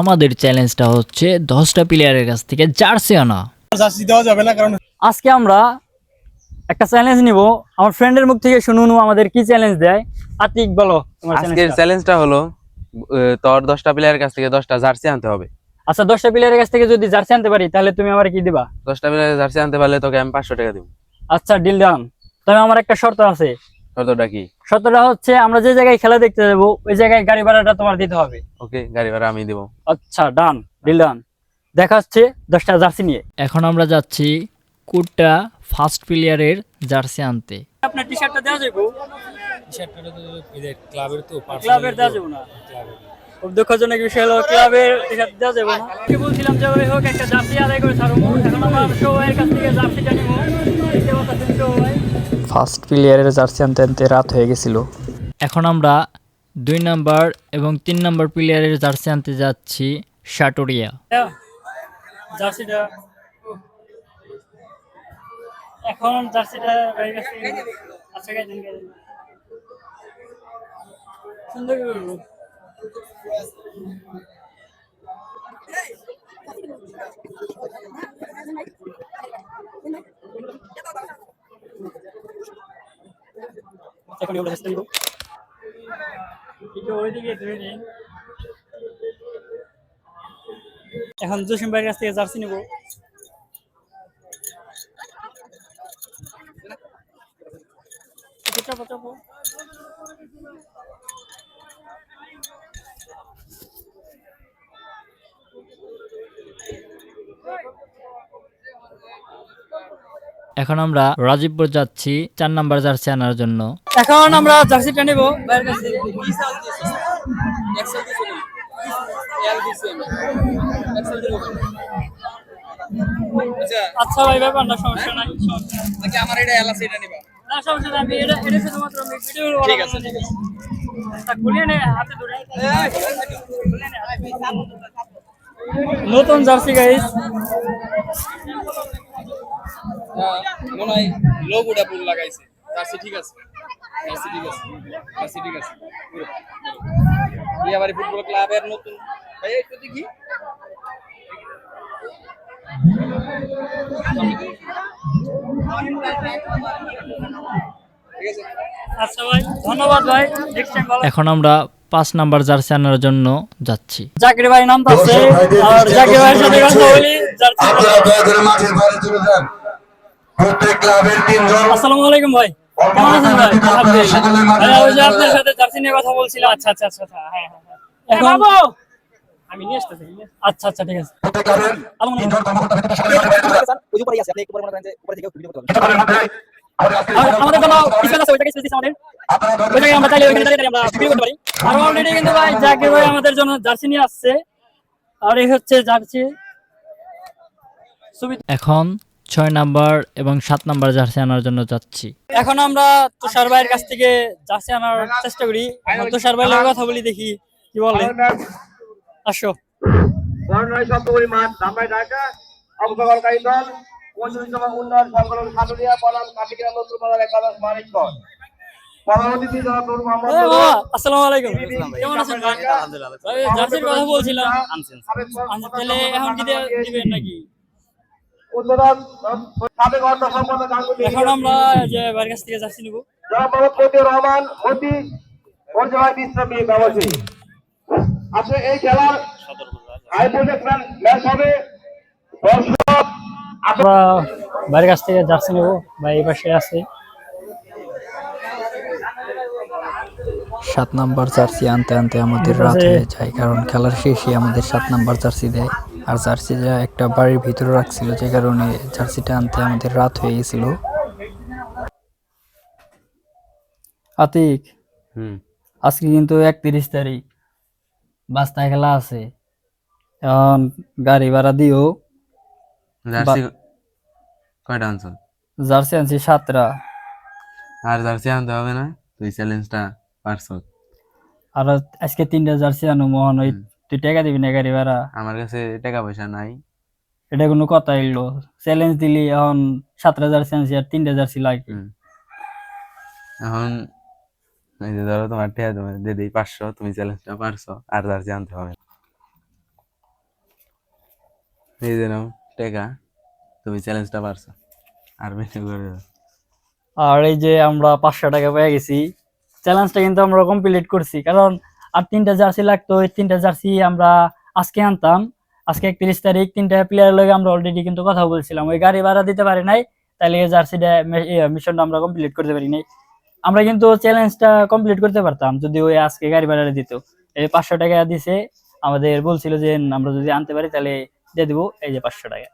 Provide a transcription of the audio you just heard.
আমাদের চ্যালেঞ্জটা হচ্ছে 10টা প্লেয়ারের কাছ থেকে জার্সি আনা। জার্সি দেওয়া যাবে না, কারণ আজকে আমরা একটা চ্যালেঞ্জ নিব। আমার ফ্রেন্ডের মুখ থেকে শুনুন আমাদের কি চ্যালেঞ্জ দেয়। আতিক বলো তোমার আজকের চ্যালেঞ্জটা। চ্যালেঞ্জটা হলো তোর 10টা প্লেয়ারের কাছ থেকে 10টা জার্সি আনতে হবে। আচ্ছা 10টা প্লেয়ারের কাছ থেকে যদি জার্সি আনতে পারি তাহলে তুমি আমার কি দিবা? 10টা প্লেয়ারের জার্সি আনতে পারলে তোকে আমি 500 টাকা দিব। আচ্ছা ডিল ডান। তবে আমার একটা শর্ত আছে। শর্তটা কি? শর্তটা হচ্ছে আমরা যে জায়গায় খেলা দেখতে যাবো ওই জায়গায় গাড়ি ভাড়াটা তোমার দিতে হবে। ওকে, গাড়ি ভাড়া আমি দিব। আচ্ছা ডান, ডিল ডান। দেখা হচ্ছে 10টা জার্সি নিয়ে। এখন আমরা যাচ্ছি কুট্টা ফার্স্ট প্লেয়ারের জার্সি আনতে। আপনার টি-শার্টটা দেওয়া যাবে? টি-শার্টটা তো এদের ক্লাবের, তো ক্লাবের দেওয়া যাবে না। খুব দুঃখজনক বিষয় হলো ক্লাবের টি-শার্ট দেওয়া যাবে না। কি বলছিলাম যে ওই হোক একটা জার্সি আদায় করে ছাড়বো। এখন আমরা সবাইয়ের কাছ থেকে জার্সিটা নিব। দেখতে পাচ্ছেন সবাই। ফার্স্ট প্লেয়ারের জার্সি আনতে আনতে রাত হয়ে গেছিল। এখন আমরা 2 নাম্বার এবং 3 নাম্বার প্লেয়ারের জার্সি আনতে যাচ্ছি সাটোরিয়া। জার্সিটা এখন জার্সিটা হয়ে গেছে। আচ্ছা গাইছেন সুন্দর করে বলবো। এখন এগুলো চেষ্টা দিব একটু ওইদিকে ধরে নিন। এখন জসিম ভাইয়ের কাছ থেকে জার্সি নিব। চাপো চাপো। এখন আমরা রাজীবপুর যাচ্ছি 4 নাম্বার জার্সি আনার জন্য। এখন আমরা জার্সিটা নেব ভাইয়ের কাছ থেকে। আচ্ছা ভাই ব্যাপার না, সমস্যা নাই। নাকি আমার এটা এলআসি এটা নিবা? না সমস্যা নাই, আমি এটা শুধুমাত্র আমি ভিডিও করব। ঠিক আছে ঠিক আছে। খুলিয়ে নে হাতে ধরে। নতুন জার্সি গাইস। মনে হয় লোগোটা পুরো লাগাইছে। জার্সি ঠিক আছে, জার্সি ঠিক আছে, জার্সি ঠিক আছে পুরো। বিয়াবাড়ি ফুটবল ক্লাবের নতুন ভাই একটু দেখি। ঠিক আছে, আচ্ছা ভাই ধন্যবাদ ভাই। নেক্সট টাইম ভালো। এখন আমরা 5 নাম্বার জার্সি আনার জন্য যাচ্ছি। জাকির ভাই নাম আছে আর জাকির ভাইয়ের সাথে কথা বলি। জার্সি আপনারা দয়া করে মাঠের বাইরে চলে যান। প্রত্যেক ক্লাবের 3 জন। আসসালামু আলাইকুম ভাই, কেমন আছেন ভাই? আলহামদুলিল্লাহ। ওই যে আপনার সাথে জার্সি নিয়ে কথা বলছিলাম। আচ্ছা আচ্ছা আচ্ছা হ্যাঁ হ্যাঁ। এখন আমি নিয়ে আসতেছি। আচ্ছা আচ্ছা ঠিক আছে। প্রত্যেক ক্লাবের 3 জন কর্মকর্তা ব্যতীত সকলে মাঠের বাইরে চলে যান। ওই উপরেই আছে, আপনি একটু পরে মনে করেন যে উপরে থেকে ভিডিও করতে পারবেন। সকলের মধ্যে আমাদের আজকের আর আমাদের জন্য স্পেস আছে, ওইটাকে স্পেস আমাদের। আপনারা দয়া করে ওইটাকে আমরা চাইলে ওইখানে দাঁড়িয়ে আমরা ভিডিও করতে পারি। আর অলরেডি কিন্তু ভাই জাকির ভাই আমাদের জন্য জার্সি নিয়ে আসছে। আর এই হচ্ছে জার্সি। এখন 6 নাম্বার এবং 7 নাম্বার জার্সি আনার জন্য যাচ্ছি। এখন আমরা তুষার ভাইয়ের কাছ থেকে জার্সি আনার চেষ্টা করি। এখন তুষার ভাইয়ের লগে কথা বলি, দেখি কি বলে। আসো। বর্ণালী সপ্তমী মাঠ ধামরাই ঢাকা অংশগ্রহণকারী দল 25তম উন্নয়ন সংকলন সাটুরিয়া বনাম কাটিগ্রাম নতুন বাজার একাদশ মানিকগঞ্জ। পরবর্তীতে যারা নূর মোহাম্মদ এই বাবা, আসসালামু আলাইকুম। কেমন আছেন ভাই? ভাই জার্সির কথা বলছিলাম। তাহলে এখন কি দিবেন নাকি? উদ্বোধন সাবেক অর্থ সম্পাদক গাঙ্গুলি এখন আমরা যে ভাইয়ের কাছ থেকে জার্সি নিব। জনাব মোহাম্মদ মতিউর রহমান মতি পরিচালনা বিশ্রামী ব্যবসায়ী। আজকে এই খেলার হাই প্রজেকশন ম্যাচ হবে। দর্শক আমরা ভাইয়ের কাছ থেকে জার্সি নিব। ভাই এই পাশে আছে। 7 নাম্বার জার্সি আনতে আনতে আমাদের রাত হয়ে যায়, কারণ খেলার শেষে আমাদের 7 নাম্বার জার্সি দেয়। আর জার্সিটা একটা বাড়ির ভিতরে রাখছিল, যে কারণে জার্সিটা আনতে আমাদের রাত হয়ে গেছিল। আতিক, আজকে কিন্তু 31 তারিখ, বাস্তায় খেলা আছে। এখন গাড়ি ভাড়া দিও। জার্সি কয়টা আনছো? জার্সি আনছি 7টা। আর জার্সি আনতে হবে না, তুই চ্যালেঞ্জটা পারছো। আর আজকে 3টা জার্সি আনো মোহন। ওই তুই টাকা দিবি না গাড়ি ভাড়া? আমার কাছে টাকা পয়সা নাই। এটা কোনো কথা এলো? চ্যালেঞ্জ দিলি, এখন 7টা জার্সি আনছি আর 3টা জার্সি লাগে। এখন এই যে ধরো তোমার টাকা তোমার দিয়ে দিই 500, তুমি চ্যালেঞ্জটা পারছো, আর জার্সি আনতে হবে না। এই যে নাও টেকা, তুমি চ্যালেঞ্জটা পারছো, আর বেশি করে দাও। আর এই যে আমরা 500 টাকা পেয়ে গেছি। চ্যালেঞ্জটা কিন্তু আমরা কমপ্লিট করছি, কারণ আর 3টা জার্সি লাগতো। ওই 3টা জার্সি আমরা আজকে আনতাম। আজকে 31 তারিখ, 3টা প্লেয়ারের লগে আমরা অলরেডি কিন্তু কথা বলছিলাম। ওই গাড়ি ভাড়া দিতে পারি নাই, তাহলে এই জার্সিটা মিশনটা আমরা কমপ্লিট করতে পারি নাই। আমরা কিন্তু চ্যালেঞ্জটা কমপ্লিট করতে পারতাম যদি ওই আজকে গাড়ি ভাড়া দিত। এই 500 টাকা দিছে, আমাদের বলছিল যে আমরা যদি আনতে পারি তাহলে দিয়ে দিব। এই যে 500 টাকা।